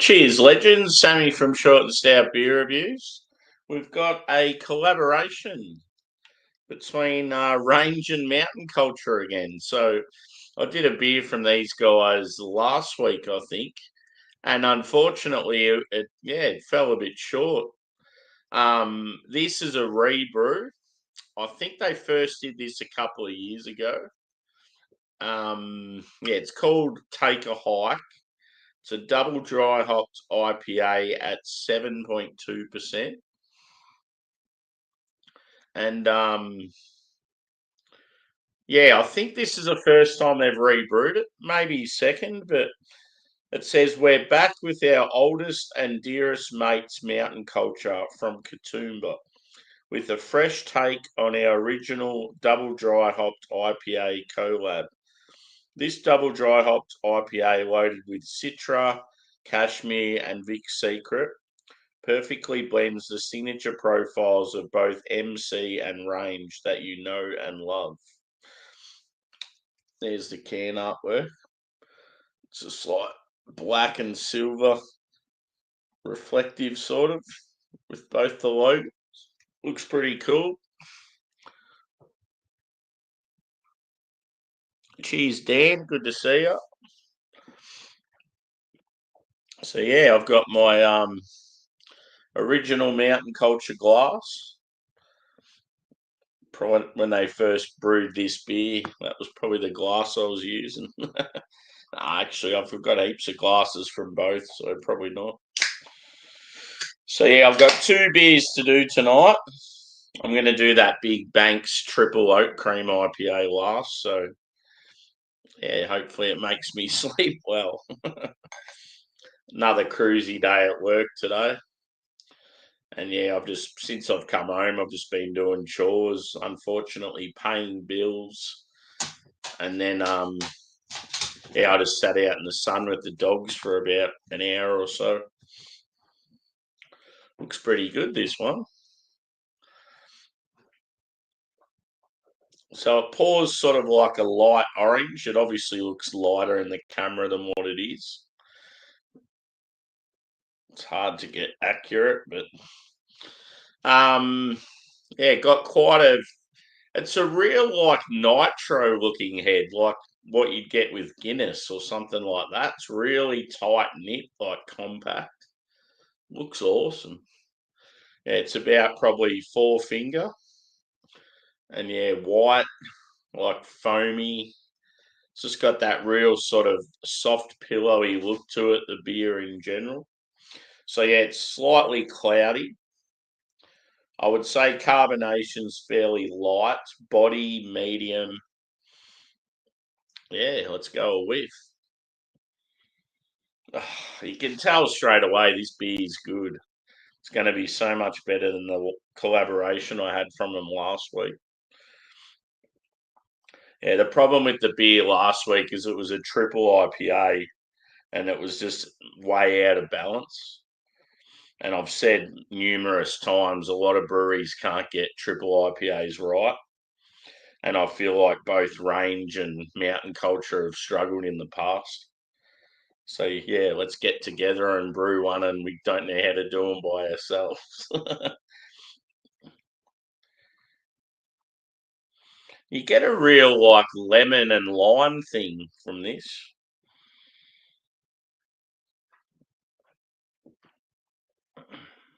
Cheers, legends. Sammy from Short and Stout Beer Reviews. We've got a collaboration between range and mountain culture again. So I did a beer from these guys last week, I think, and unfortunately, it fell a bit short. This is a rebrew. I think they first did this a couple of years ago. It's called Take a Hike. It's a double dry hopped IPA at 7.2%. And I think this is the first time they've rebrewed it, maybe second, but it says we're back with our oldest and dearest mates mountain culture from Katoomba with a fresh take on our original double dry hopped IPA collab. This double dry hopped IPA loaded with Citra, Cashmere, and Vic Secret perfectly blends the signature profiles of both MC and range that you know and love. There's the can artwork. It's just like black and silver, reflective sort of, with both the logos. Looks pretty cool. Cheers, Dan. Good to see you. So yeah, I've got my original mountain culture glass. Probably when they first brewed this beer, that was probably the glass I was using. Actually, I've got heaps of glasses from both, so probably not. So yeah, I've got two beers to do tonight. I'm going to do that Big Banks Triple Oat Cream IPA last. So yeah, hopefully it makes me sleep well. Another cruisy day at work today. And yeah, since I've come home, I've just been doing chores, unfortunately paying bills. And then I just sat out in the sun with the dogs for about an hour or so. Looks pretty good, this one. So it pours sort of like a light orange. It obviously looks lighter in the camera than what it is. It's hard to get accurate, but got it's a real like nitro looking head, like what you'd get with Guinness or something like that. It's really tight knit, like compact. Looks awesome. Yeah, it's about probably 4 finger. And yeah, white, like foamy. It's just got that real sort of soft, pillowy look to it, the beer in general. So yeah, it's slightly cloudy. I would say carbonation's fairly light, body medium. Yeah, let's go a whiff. You can tell straight away this beer's good. It's going to be so much better than the collaboration I had from them last week. Yeah, the problem with the beer last week is it was a triple IPA and it was just way out of balance. And I've said numerous times, a lot of breweries can't get triple IPAs right. And I feel like both range and mountain culture have struggled in the past. So yeah, let's get together and brew one, and we don't know how to do them by ourselves. You get a real like lemon and lime thing from this.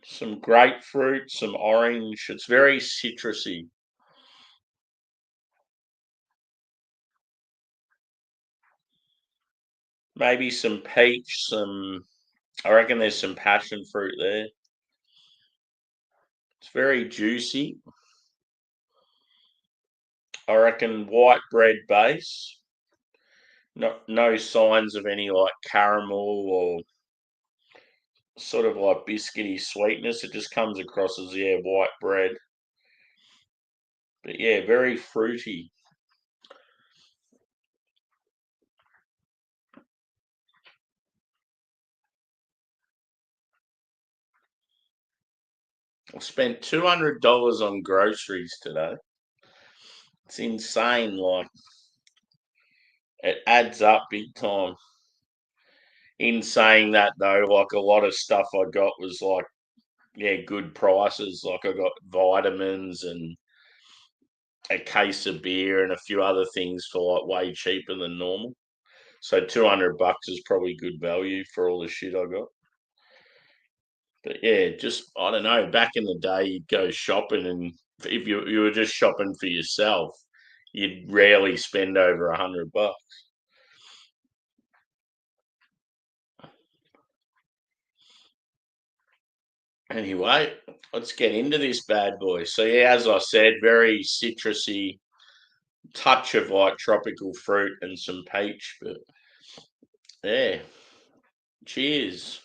Some grapefruit, some orange. It's very citrusy. Maybe some peach, I reckon there's some passion fruit there. It's very juicy. I reckon white bread base. No signs of any like caramel or sort of like biscuity sweetness. It just comes across as white bread. But yeah, very fruity. I spent $200 on groceries today. It's insane. Like it adds up big time. In saying that though, like a lot of stuff I got was like, yeah, good prices. Like I got vitamins and a case of beer and a few other things for like way cheaper than normal. So $200 is probably good value for all the shit I got. But yeah, just I don't know. Back in the day, you'd go shopping, and if you were just shopping for yourself, you'd rarely spend over $100. Anyway, let's get into this bad boy. So yeah, as I said, very citrusy, touch of like tropical fruit and some peach. But yeah, cheers.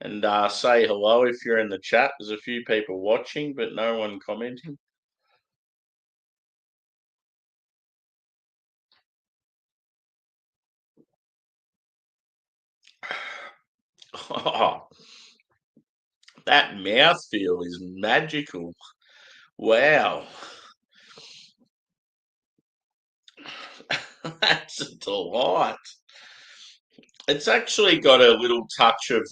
And say hello if you're in the chat. There's a few people watching, but no one commenting. Oh, that mouthfeel is magical. Wow. That's a delight. It's actually got a little touch of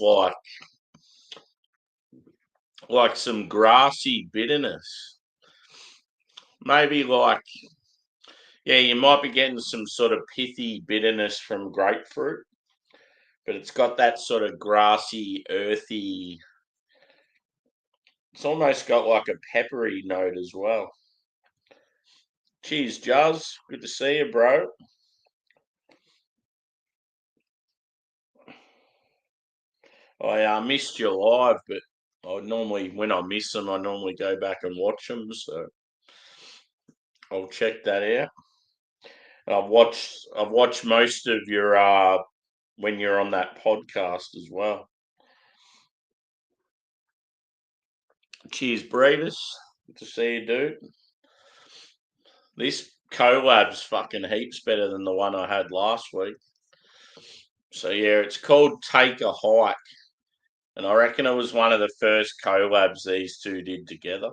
like some grassy bitterness. Maybe like yeah, you might be getting some sort of pithy bitterness from grapefruit, but it's got that sort of grassy, earthy. It's almost got like a peppery note as well. Cheers, Juz. Good to see you, bro. I missed you live, but I normally, when I miss them, I normally go back and watch them. So I'll check that out. And I've watched most of your when you're on that podcast as well. Cheers, Breeders. Good to see you, dude. This collab's fucking heaps better than the one I had last week. So yeah, it's called Take a Hike. And I reckon it was one of the first collabs these two did together.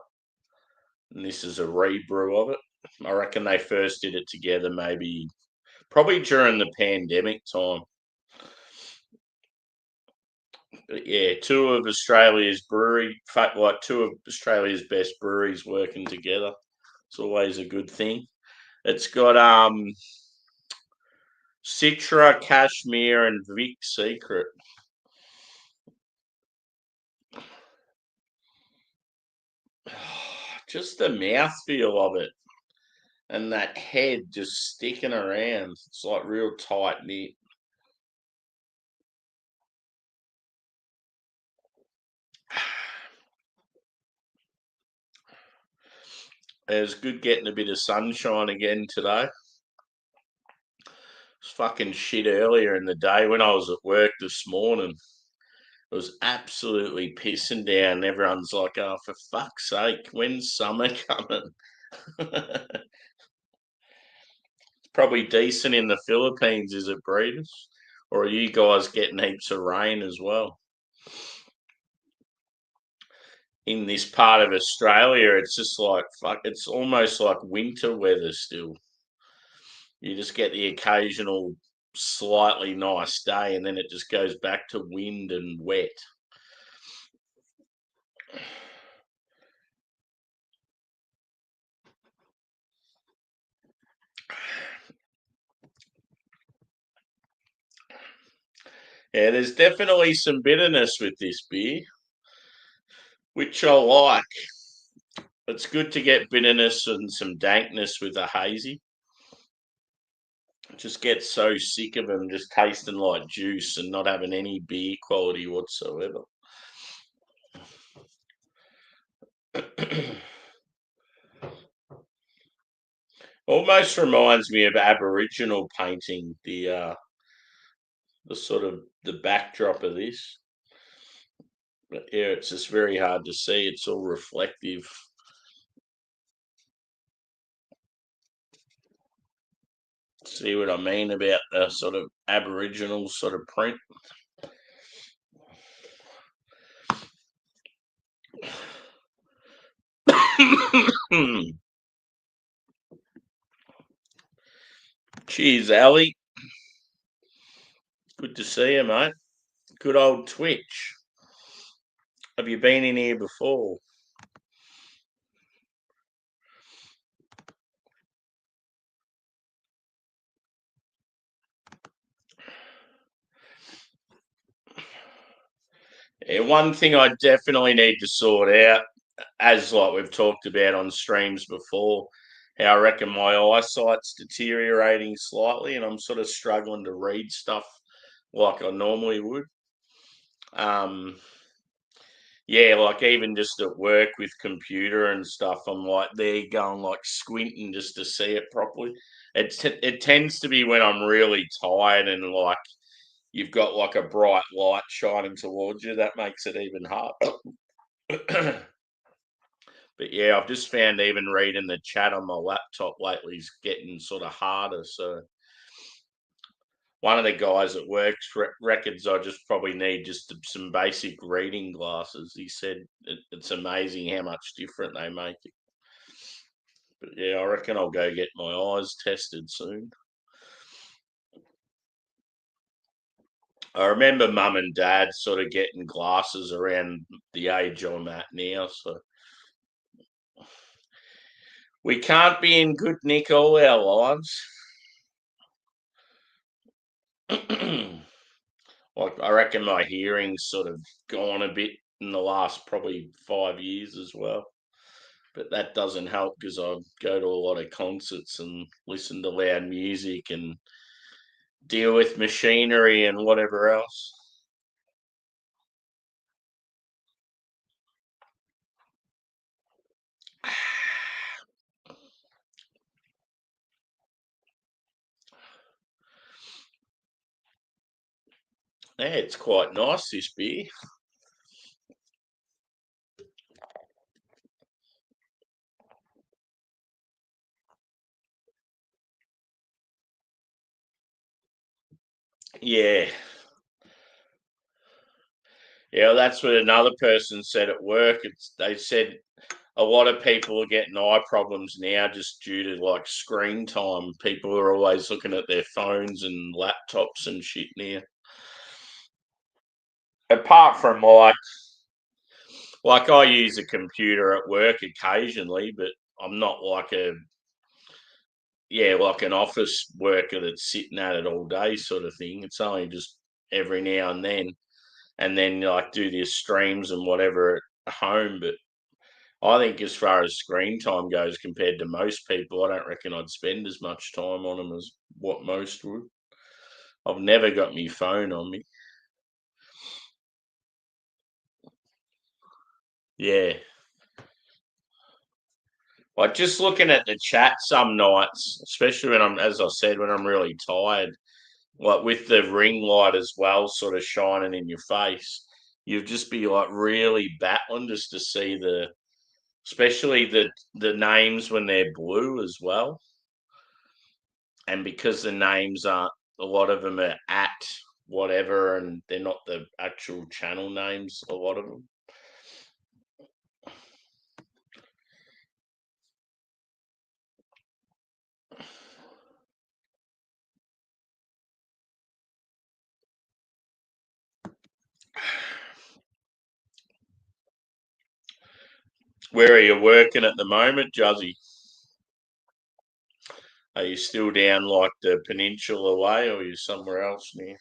And this is a rebrew of it. I reckon they first did it together maybe probably during the pandemic time. But yeah, two of Australia's two of Australia's best breweries working together. It's always a good thing. It's got Citra, Cashmere, and Vic Secret. Just the mouthfeel of it and that head just sticking around. It's like real tight knit. It was good getting a bit of sunshine again today. It was fucking shit earlier in the day when I was at work this morning. It was absolutely pissing down. Everyone's like, oh, for fuck's sake, when's summer coming? It's probably decent in the Philippines, is it, Breeders? Or are you guys getting heaps of rain as well? In this part of Australia, it's just like fuck. It's almost like winter weather still. You just get the occasional slightly nice day, and then it just goes back to wind and wet. Yeah, there's definitely some bitterness with this beer, which I like. It's good to get bitterness and some dankness with a hazy. Just get so sick of them just tasting like juice and not having any beer quality whatsoever. Almost reminds me of Aboriginal painting, the sort of the backdrop of this. But yeah, it's just very hard to see. It's all reflective. See what I mean about the sort of Aboriginal sort of print? Cheers, Ali. Good to see you, mate. Good old Twitch. Have you been in here before? Yeah, one thing I definitely need to sort out, as like we've talked about on streams before, how I reckon my eyesight's deteriorating slightly, and I'm sort of struggling to read stuff like I normally would. Yeah, like even just at work with computer and stuff, I'm like there going like squinting just to see it properly. It tends to be when I'm really tired and like you've got like a bright light shining towards you. That makes it even harder. But yeah, I've just found even reading the chat on my laptop lately is getting sort of harder. So one of the guys at works reckons I just probably need just some basic reading glasses. He said it's amazing how much different they make it. But yeah, I reckon I'll go get my eyes tested soon. I remember mum and dad sort of getting glasses around the age I'm at now. So we can't be in good nick all our lives. Like I reckon my hearing's sort of gone a bit in the last probably 5 years as well. But that doesn't help because I go to a lot of concerts and listen to loud music and deal with machinery and whatever else. Yeah, it's quite nice, this beer. Yeah. Yeah, that's what another person said at work. They said a lot of people are getting eye problems now just due to like screen time. People are always looking at their phones and laptops and shit now. Apart from like I use a computer at work occasionally, but I'm not like like an office worker that's sitting at it all day sort of thing. It's only just every now and then like do the streams and whatever at home. But I think as far as screen time goes, compared to most people, I don't reckon I'd spend as much time on them as what most would. I've never got my phone on me. Yeah. Like just looking at the chat some nights, especially when as I said, when I'm really tired, like with the ring light as well, sort of shining in your face, you'd just be like really battling just to see especially the names when they're blue as well, and because the names aren't, a lot of them are at whatever, and they're not the actual channel names. A lot of them. Where are you working at the moment, Juzzy? Are you still down like the peninsula way, or are you somewhere else near?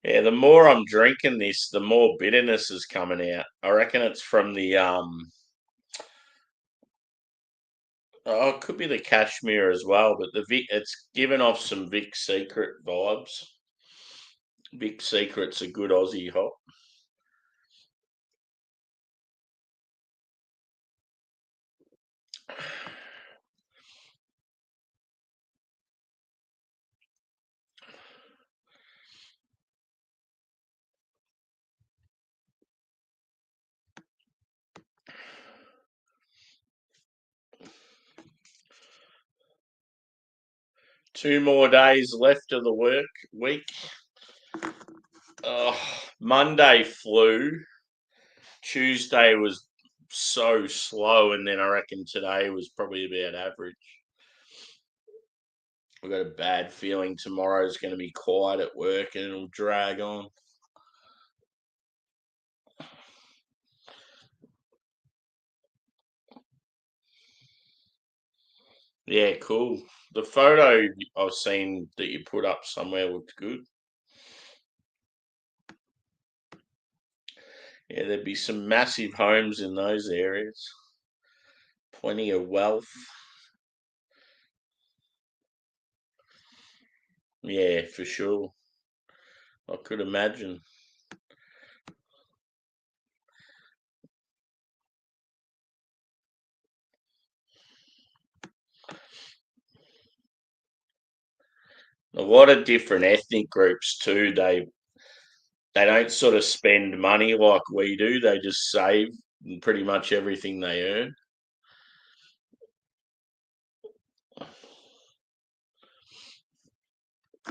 Yeah, the more I'm drinking this, the more bitterness is coming out. I reckon it's from the oh, it could be the cashmere as well, but the Vic, it's given off some Vic Secret vibes. Vic Secret's a good Aussie hop. 2 more days left of the work week. Oh, Monday flew. Tuesday was so slow, and then I reckon today was probably about average. I've got a bad feeling tomorrow's going to be quiet at work and it'll drag on. Yeah, cool. The photo I've seen that you put up somewhere looked good. Yeah, there'd be some massive homes in those areas. Plenty of wealth. Yeah, for sure. I could imagine. A lot of different ethnic groups too. They don't sort of spend money like we do. They just save pretty much everything they earn.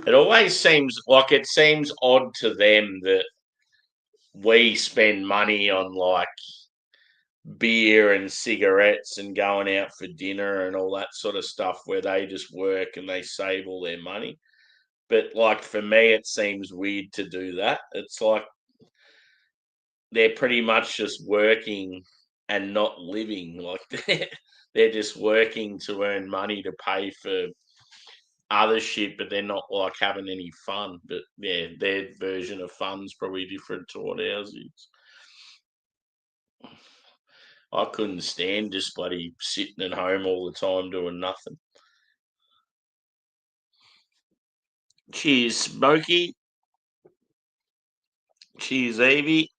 It always seems odd to them that we spend money on like beer and cigarettes and going out for dinner and all that sort of stuff where they just work and they save all their money. But like for me, it seems weird to do that. It's like they're pretty much just working and not living. Like they're just working to earn money to pay for other shit, but they're not like having any fun. But yeah, their version of fun's probably different to what ours is. I couldn't stand just bloody sitting at home all the time doing nothing. Cheers, Smokey. Cheers, Evie.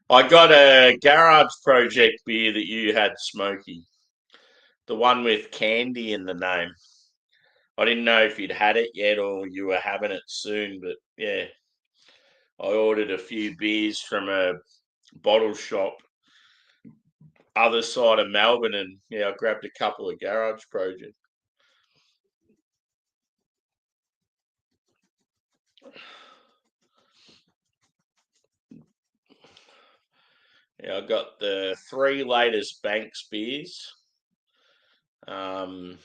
I got a garage project beer that you had, Smokey. The one with candy in the name. I didn't know if you'd had it yet or you were having it soon, but yeah. I ordered a few beers from a bottle shop other side of Melbourne, and yeah, I grabbed a couple of garage projects. Yeah, I got the three latest Banks beers. Um,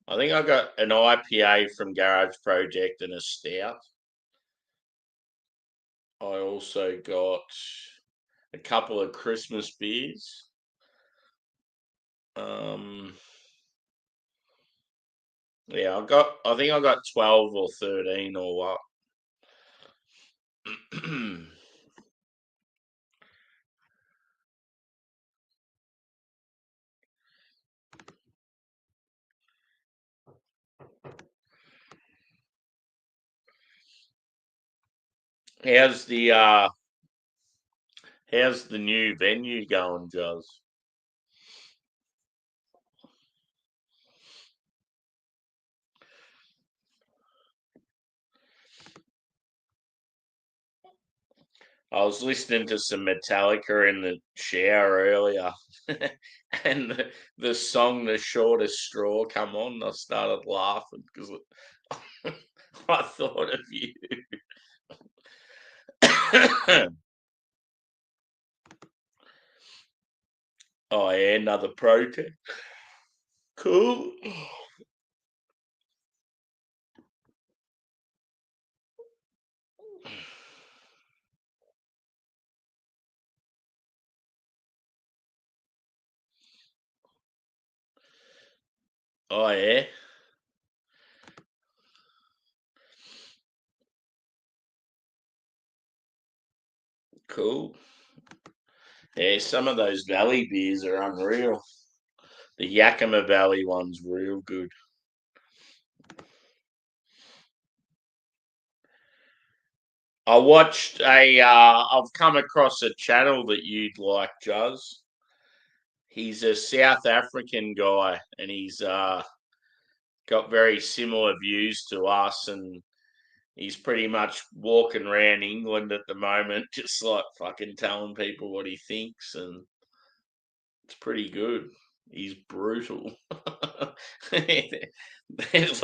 I think I got an IPA from Garage Project and a stout. I also got a couple of Christmas beers. Um, yeah, I think I got 12 or 13 or what. How's the uh how's the new venue going, Joz? I was listening to some Metallica in the shower earlier, and the song "The Shortest Straw" come on. And I started laughing because I thought of you. Oh yeah, another project. Cool. Oh yeah, cool. Yeah, some of those Valley beers are unreal. The Yakima Valley one's real good. I watched I've come across a channel that you'd like, Juz. He's a South African guy, and he's got very similar views to us, and he's pretty much walking around England at the moment, just like fucking telling people what he thinks, and it's pretty good. He's brutal. There's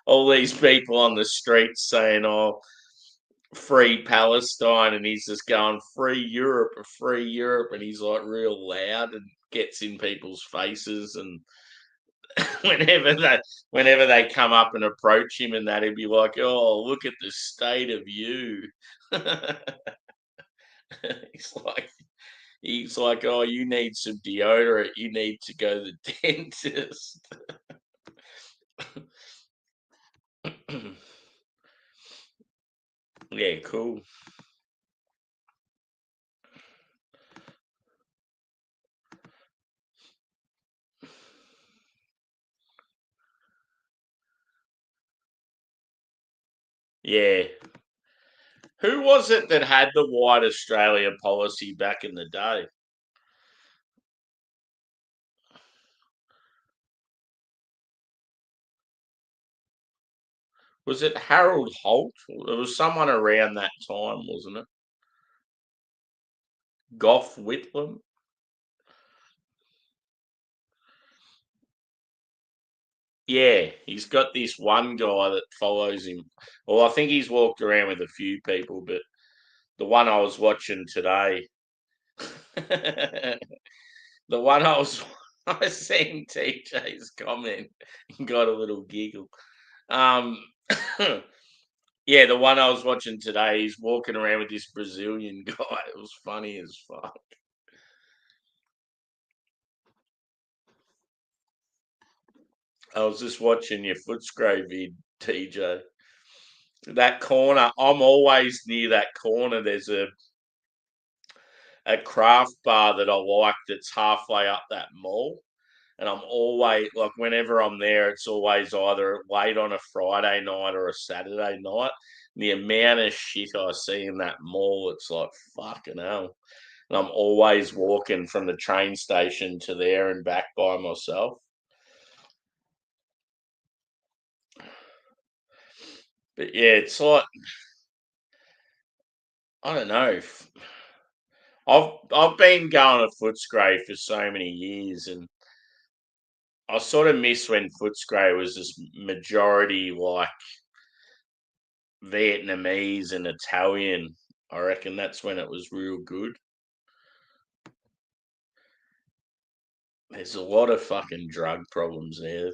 all these people on the streets saying, "Oh, free Palestine," and he's just going, free Europe," and he's like real loud and gets in people's faces. And whenever they come up and approach him and that, he'd be like, "Oh, look at the state of you." he's like he's like, "Oh, you need some deodorant. You need to go to the dentist." Yeah, cool. Yeah. Who was it that had the White Australia policy back in the day? Was it Harold Holt? It was someone around that time, wasn't it? Gough Whitlam? Yeah, he's got this one guy that follows him. Well, I think he's walked around with a few people, but the one I was watching today, the one I seen TJ's comment and got a little giggle. Um, yeah, the one I was watching today, he's walking around with this Brazilian guy. It was funny as fuck. I was just watching your Footscray vid, TJ. That corner, I'm always near that corner. There's a craft bar that I like that's halfway up that mall. And I'm always like, whenever I'm there, it's always either late on a Friday night or a Saturday night. The amount of shit I see in that mall, it's like fucking hell. And I'm always walking from the train station to there and back by myself. But yeah, it's like, I don't know. I've been going to Footscray for so many years, and I sort of miss when Footscray was just majority like Vietnamese and Italian. I reckon that's when it was real good. There's a lot of fucking drug problems there.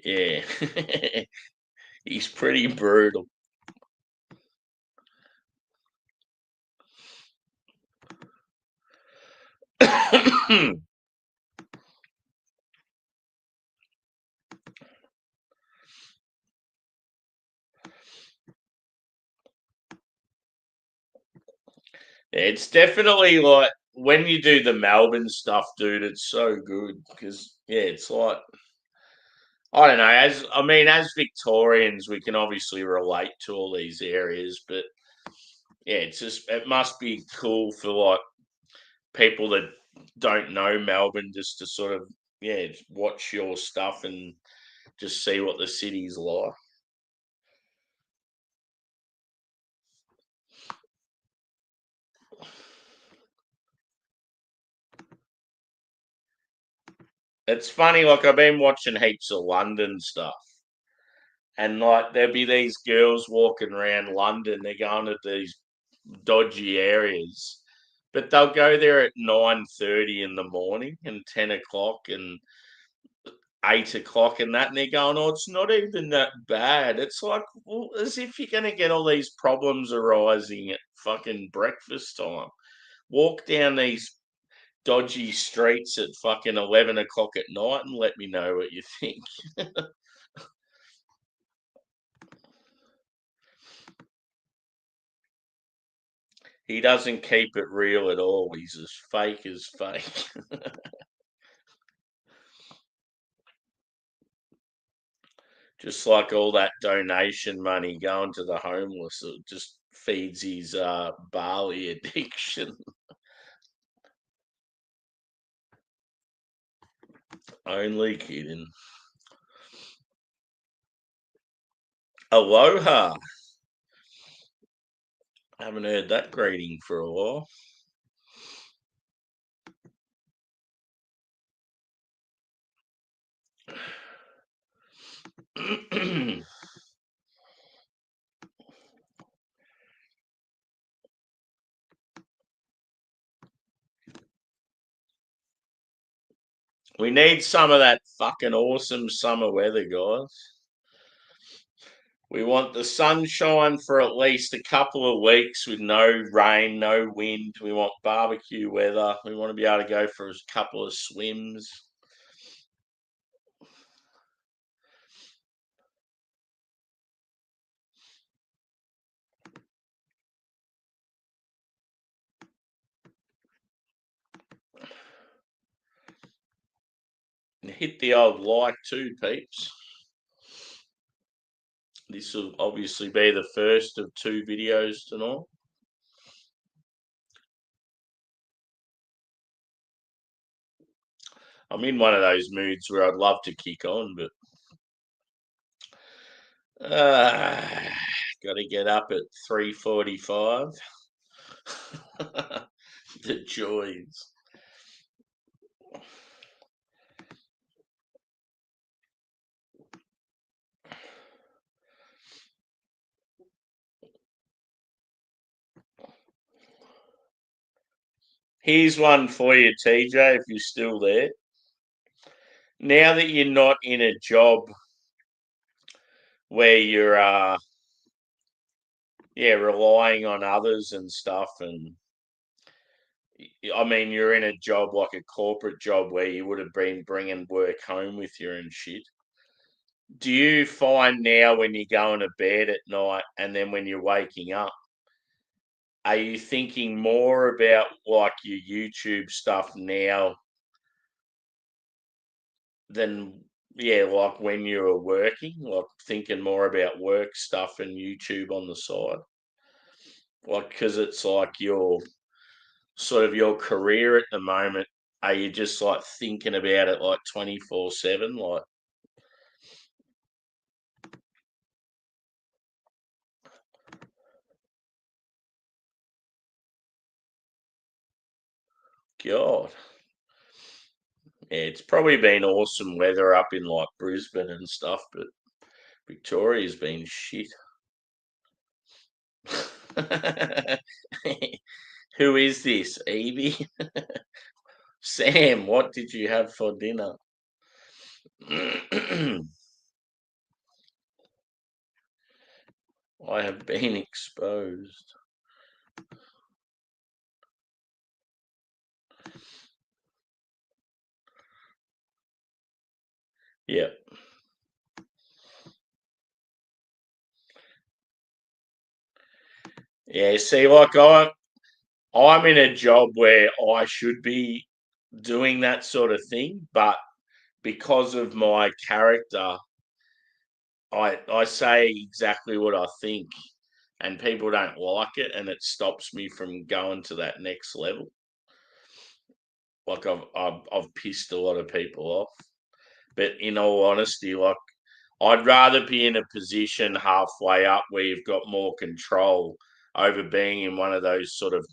Yeah, he's pretty brutal. It's definitely like when you do the Melbourne stuff, dude. It's so good because yeah, it's like I don't know. As Victorians, we can obviously relate to all these areas, but yeah, it must be cool for like people that don't know Melbourne just to sort of yeah watch your stuff and just see what the city's like. It's funny, like I've been watching heaps of London stuff, and like there'll be these girls walking around London. They're going to these dodgy areas, but they'll go there at 9:30 in the morning and 10 o'clock and 8 o'clock and that, and they're going, "Oh, it's not even that bad." It's like, well, as if you're going to get all these problems arising at fucking breakfast time. Walk down these dodgy streets at fucking 11 o'clock at night and let me know what you think. He doesn't keep it real at all. He's as fake as fake. Just like all that donation money going to the homeless, it just feeds his barley addiction. Only kidding. Aloha. Haven't heard that greeting for a while. We need some of that fucking awesome summer weather, guys. We want the sunshine for at least a couple of weeks with no rain, no wind. We want barbecue weather. We want to be able to go for a couple of swims. And hit the old like too, peeps. This will obviously be the first of 2 videos tonight. I'm in one of those moods where I'd love to kick on, but got to get up at 3:45. The joys. Here's one for you, TJ, if you're still there. Now that you're not in a job where you're relying on others and stuff, and I mean you're in a job like a corporate job where you would have been bringing work home with you and shit. Do you find now when you're going to bed at night and then when you're waking up, are you thinking more about like your YouTube stuff now than like when you were working, like thinking more about work stuff and YouTube on the side? Like, because it's like your sort of your career at the moment. Are you just like thinking about it like 24/7? Like, God, yeah, it's probably been awesome weather up in like Brisbane and stuff, but Victoria's been shit. Who is this, Evie? Sam, what did you have for dinner? I have been exposed. Yeah. Yeah, see, like I'm in a job where I should be doing that sort of thing, but because of my character, I say exactly what I think, and people don't like it, and it stops me from going to that next level. Like I've pissed a lot of people off, but in all honesty, like I'd rather be in a position halfway up where you've got more control over being in one of those sort of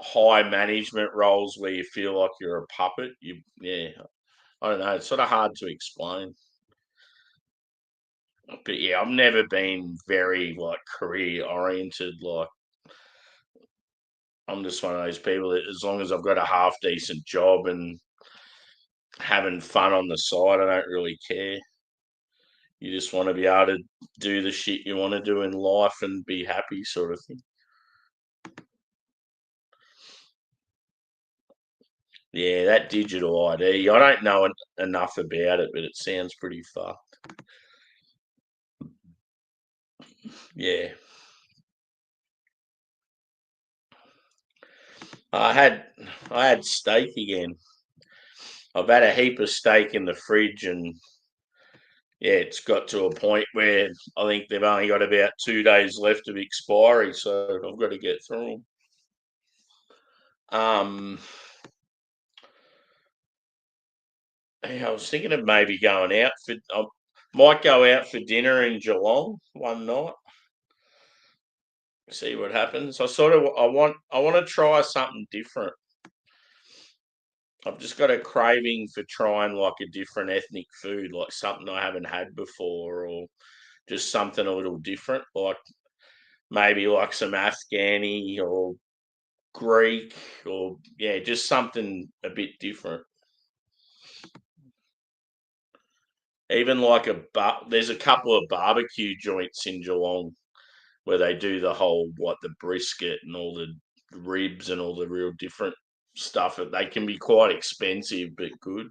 high management roles where you feel like you're a puppet. I don't know. It's sort of hard to explain. But yeah, I've never been very like career oriented. Like I'm just one of those people that as long as I've got a half decent job and having fun on the side, I don't really care. You just want to be able to do the shit you want to do in life and be happy, sort of thing. Yeah, that digital ID. I don't know enough about it, but it sounds pretty fucked. Yeah. I had I had steak again. I've had a heap of steak in the fridge, and yeah, it's got to a point where I think they've only got about 2 days left of expiry, so I've got to get through them. I was thinking of maybe going out for. I might go out for dinner in Geelong one night. See what happens. I want to try something different. I've just got a craving for trying like a different ethnic food, like something I haven't had before, or just something a little different, like maybe like some Afghani or Greek, or yeah, just something a bit different. Even like there's a couple of barbecue joints in Geelong where they do the whole what the brisket and all the ribs and all the real different stuff. They can be quite expensive but good.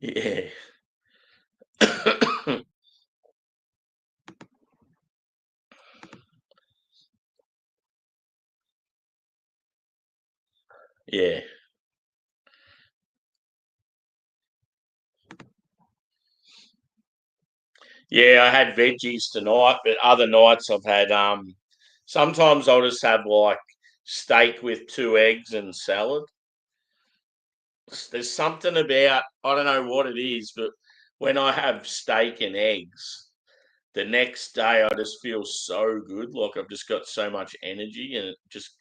Yeah. Yeah. Yeah, I had veggies tonight, but other nights I've had sometimes I'll just have like steak with 2 eggs and salad. There's something about I don't know what it is, but when I have steak and eggs, the next day I just feel so good. Like I've just got so much energy, and it just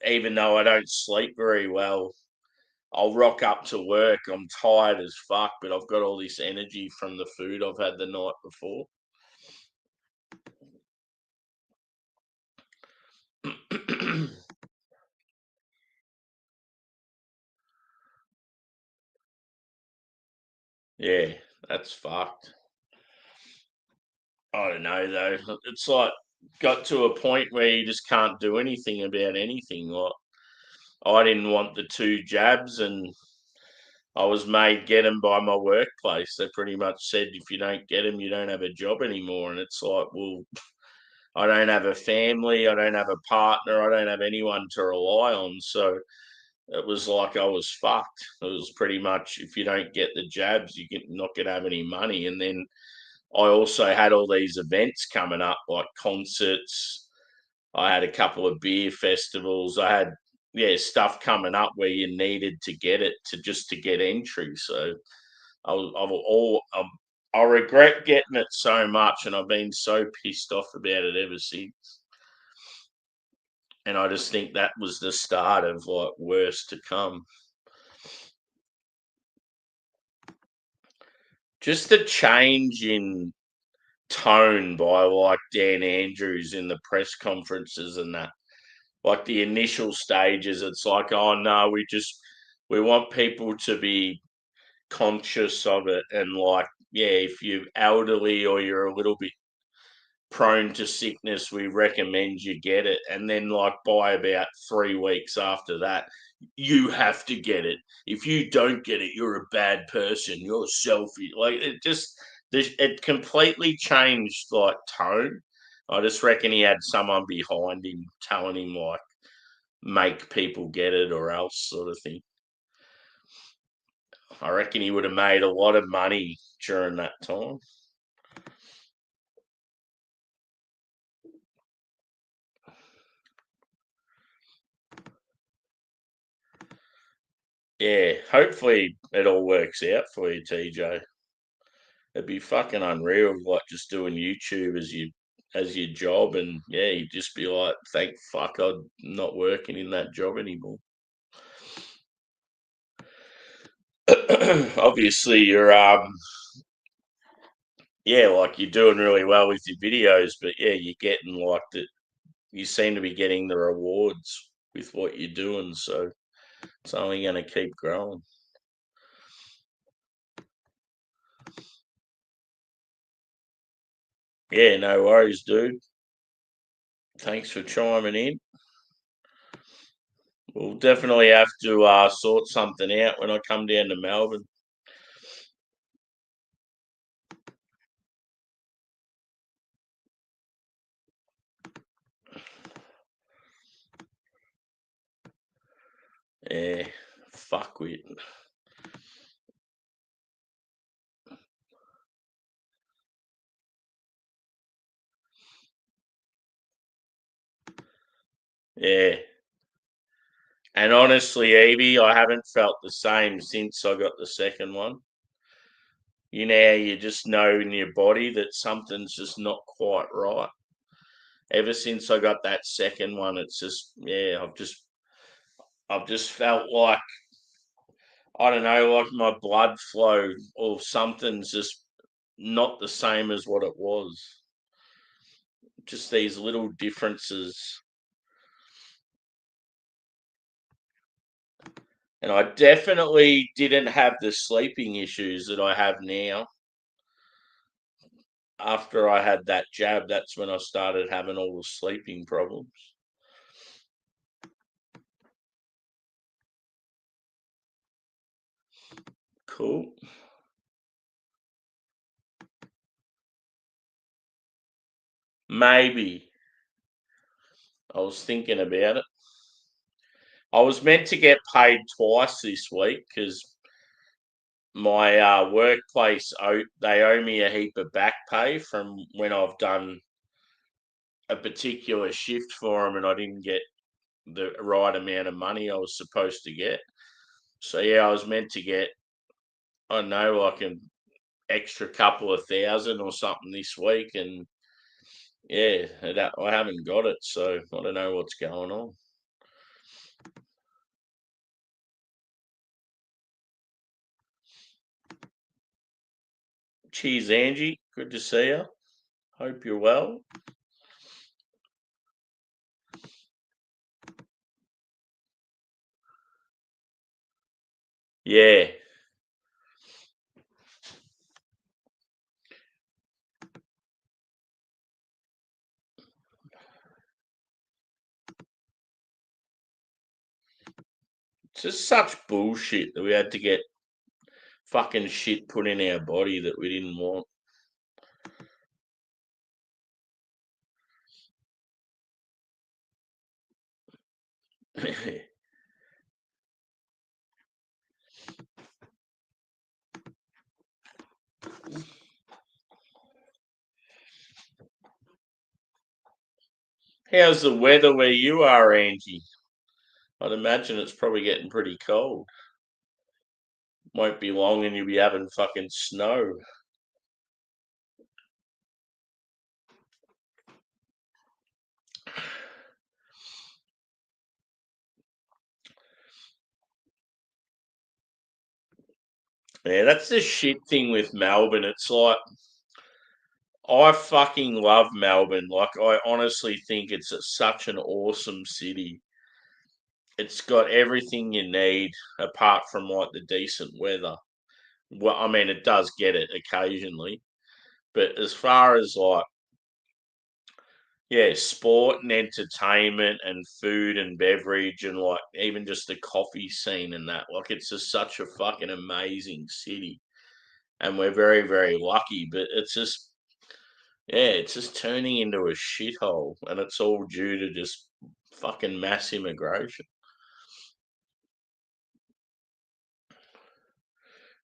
even though I don't sleep very well, I'll rock up to work. I'm tired as fuck, but I've got all this energy from the food I've had the night before. Yeah, that's fucked. I don't know though. It's like got to a point where you just can't do anything about anything. Like I didn't want the 2 jabs, and I was made get them by my workplace. They pretty much said if you don't get them, you don't have a job anymore. And it's like, well, I don't have a family, I don't have a partner, I don't have anyone to rely on. So it was like I was fucked. It was pretty much if you don't get the jabs, you're not going to have any money. And then I also had all these events coming up, like concerts. I had a couple of beer festivals. I had stuff coming up where you needed to get it to get entry. So I regret getting it so much, and I've been so pissed off about it ever since. And I just think that was the start of like worse to come. Just the change in tone by like Dan Andrews in the press conferences and that. Like the initial stages, it's like, oh no, we want people to be conscious of it, and like, yeah, if you're elderly or you're a little bit prone to sickness, we recommend you get it. And then, like, by about 3 weeks after that, you have to get it. If you don't get it, you're a bad person. You're selfish. Like, it completely changed, like, tone. I just reckon he had someone behind him telling him, like, make people get it or else, sort of thing. I reckon he would have made a lot of money during that time. Yeah, hopefully it all works out for you, TJ. It'd be fucking unreal, like just doing YouTube as your job, and yeah, you'd just be like, thank fuck I'm not working in that job anymore. Obviously, yeah, like you're doing really well with your videos, but yeah, you're getting like the you seem to be getting the rewards with what you're doing, so it's only going to keep growing. Yeah, no worries, dude. Thanks for chiming in. We'll definitely have to sort something out when I come down to Melbourne. Yeah, fuck with. Yeah. And honestly, Evie, I haven't felt the same since I got the second one. You just know in your body that something's just not quite right. Ever since I got that second one, it's just I've just felt like I don't know, like my blood flow or something's just not the same as what it was. Just these little differences. And I definitely didn't have the sleeping issues that I have now. After I had that jab, that's when I started having all the sleeping problems. Cool. Maybe. I was thinking about it. I was meant to get paid twice this week because my workplace they owe me a heap of back pay from when I've done a particular shift for them and I didn't get the right amount of money I was supposed to get. So yeah, I was meant to get I don't know like an extra couple of thousand or something this week, and yeah, I haven't got it, so I don't know what's going on. Cheers, Angie. Good to see you. Hope you're well. Yeah. It's just such bullshit that we had to get fucking shit put in our body that we didn't want. How's the weather where you are, Angie? I'd imagine it's probably getting pretty cold. Won't be long and you'll be having fucking snow. Yeah, that's the shit thing with Melbourne. It's like I fucking love Melbourne. Like I honestly think it's such an awesome city. It's got everything you need apart from like the decent weather. Well, I mean, it does get it occasionally, but as far as like yeah, sport and entertainment and food and beverage and like even just the coffee scene and that, like it's just such a fucking amazing city. And we're very, very lucky, but it's just turning into a shithole and it's all due to just fucking mass immigration.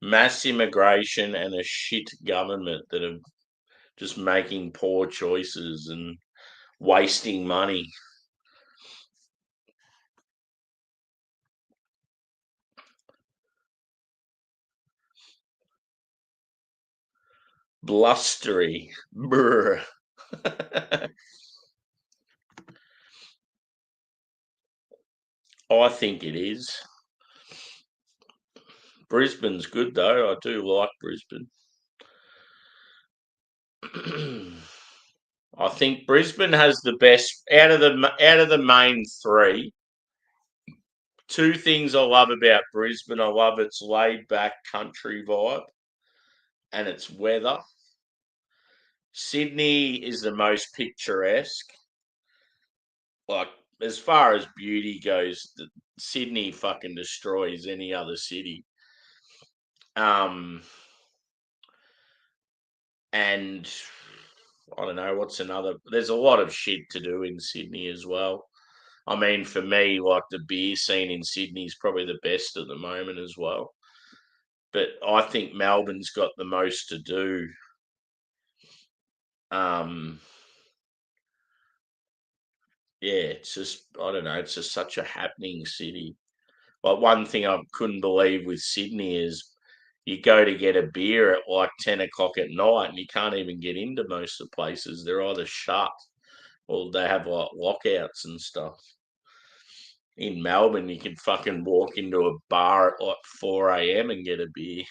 Mass immigration and a shit government that are just making poor choices and wasting money. Blustery. Brr. I think it is. Brisbane's good though. I do like Brisbane. I think Brisbane has the best out of the main three. Two things I love about Brisbane. I love its laid back country vibe and its weather. Sydney is the most picturesque. Like as far as beauty goes, Sydney fucking destroys any other city. Um, and I don't know what's another. There's a lot of shit to do in Sydney as well. I mean, for me, like the beer scene in Sydney is probably the best at the moment as well. But I think Melbourne's got the most to do. Um, yeah, it's just I don't know. It's just such a happening city. Like one thing I couldn't believe with Sydney is you go to get a beer at like 10 o'clock at night and you can't even get into most of the places. They're either shut or they have like lockouts and stuff. In Melbourne, you can fucking walk into a bar at like 4 a.m. and get a beer.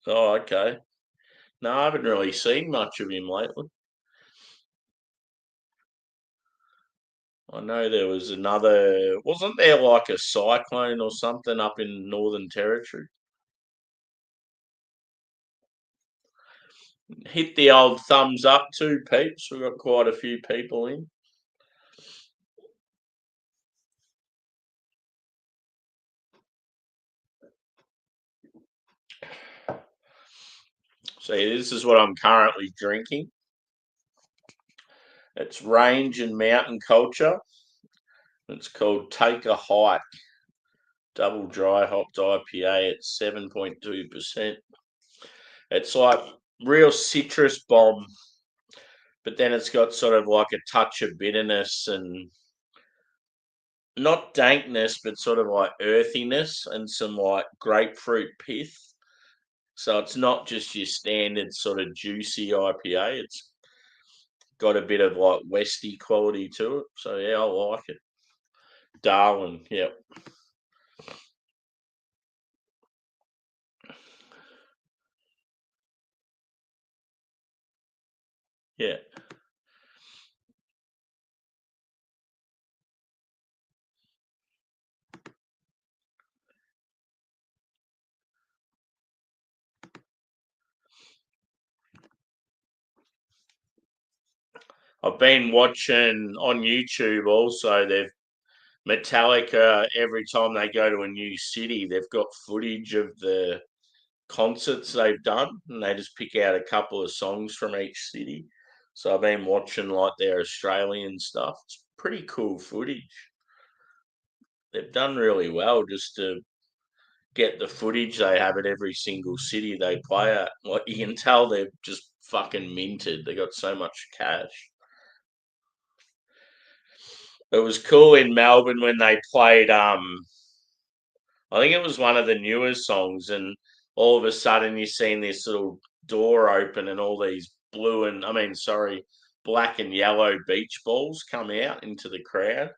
Oh, okay. No, I haven't really seen much of him lately. I know there was wasn't there like a cyclone or something up in Northern Territory? Hit the old thumbs up too, peeps. We've got quite a few people in. So this is what I'm currently drinking. It's range and mountain culture. It's called Take a Hike, double dry hopped IPA at 7.2%. It's like real citrus bomb, but then it's got sort of like a touch of bitterness and not dankness, but sort of like earthiness and some like grapefruit pith. So it's not just your standard sort of juicy IPA. It's got a bit of like Westy quality to it. So yeah, I like it. Darwin, yep, yeah. I've been watching on YouTube also. They've Metallica every time they go to a new city, they've got footage of the concerts they've done, and they just pick out a couple of songs from each city. So I've been watching like their Australian stuff. It's pretty cool footage. They've done really well just to get the footage they have at every single city they play at. Like you can tell they've just fucking minted. They got so much cash. It was cool in Melbourne when they played I think it was one of the newer songs, and all of a sudden you're seeing this little door open and all these black and yellow beach balls come out into the crowd.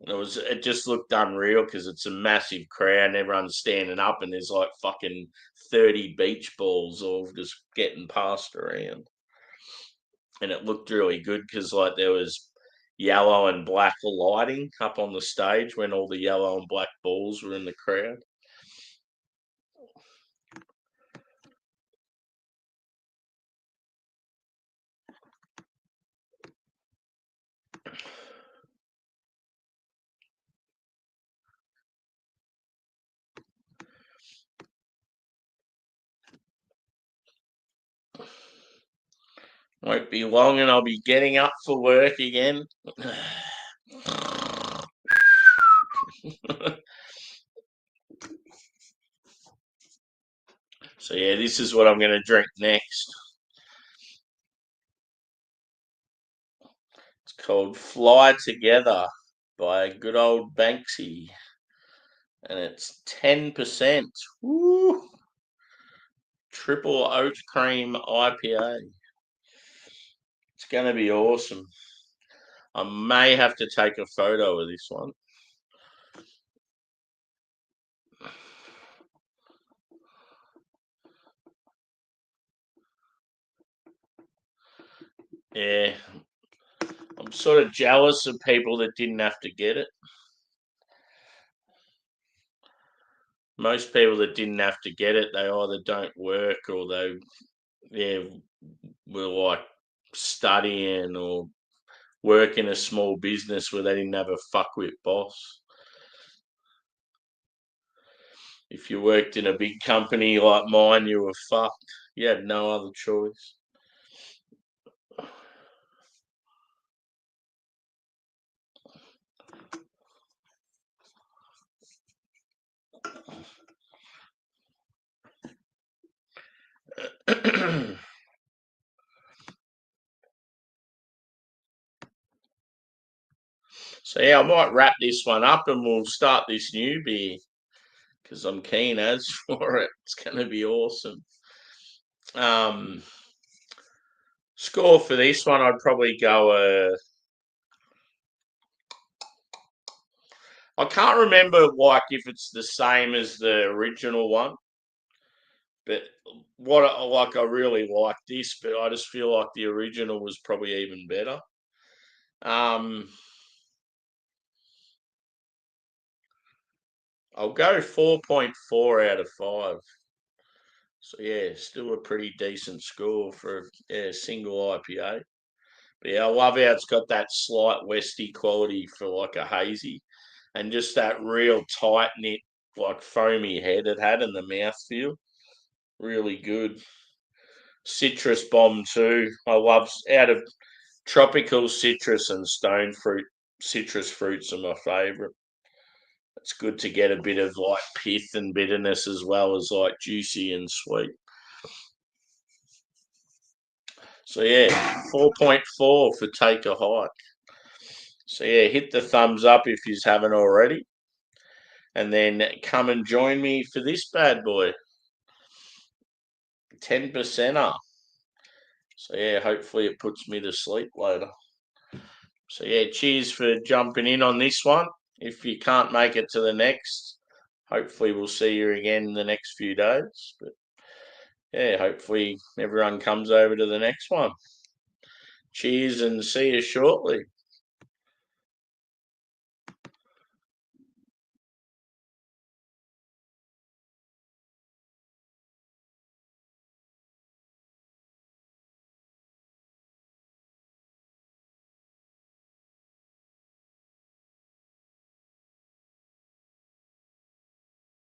And it just looked unreal because it's a massive crowd and everyone's standing up and there's like fucking 30 beach balls all just getting passed around. And it looked really good because like there was yellow and black lighting up on the stage when all the yellow and black balls were in the crowd. Won't be long and I'll be getting up for work again. So yeah, this is what I'm going to drink next. It's called Fly Together by good old Banksy, and it's 10%. Woo! Triple oat cream IPA. It's going to be awesome. I may have to take a photo of this one. Yeah, I'm sort of jealous of people that didn't have to get it. Most people that didn't have to get it, they either don't work or they, yeah, were like studying or work in a small business where they didn't have a fuckwit boss. If you worked in a big company like mine, you were fucked. You had no other choice. So yeah, I might wrap this one up and we'll start this new beer because I'm keen as for it. It's going to be awesome. Score for this one, I'd probably go. I can't remember like if it's the same as the original one, but I really like this, but I just feel like the original was probably even better. I'll go 4.4 out of 5. So yeah, still a pretty decent score for a single IPA. But yeah, I love how it's got that slight westy quality for like a hazy, and just that real tight knit, like foamy head it had in the mouthfeel. Really good. Citrus bomb too. I love out of tropical citrus and stone fruit. Citrus fruits are my favourite. It's good to get a bit of like pith and bitterness as well as like juicy and sweet. So yeah, 4.4 for Take a Hike. So yeah, hit the thumbs up if you haven't already. And then come and join me for this bad boy. 10%er. So yeah, hopefully it puts me to sleep later. So yeah, cheers for jumping in on this one. If you can't make it to the next, hopefully we'll see you again in the next few days. But yeah, hopefully everyone comes over to the next one. Cheers and see you shortly.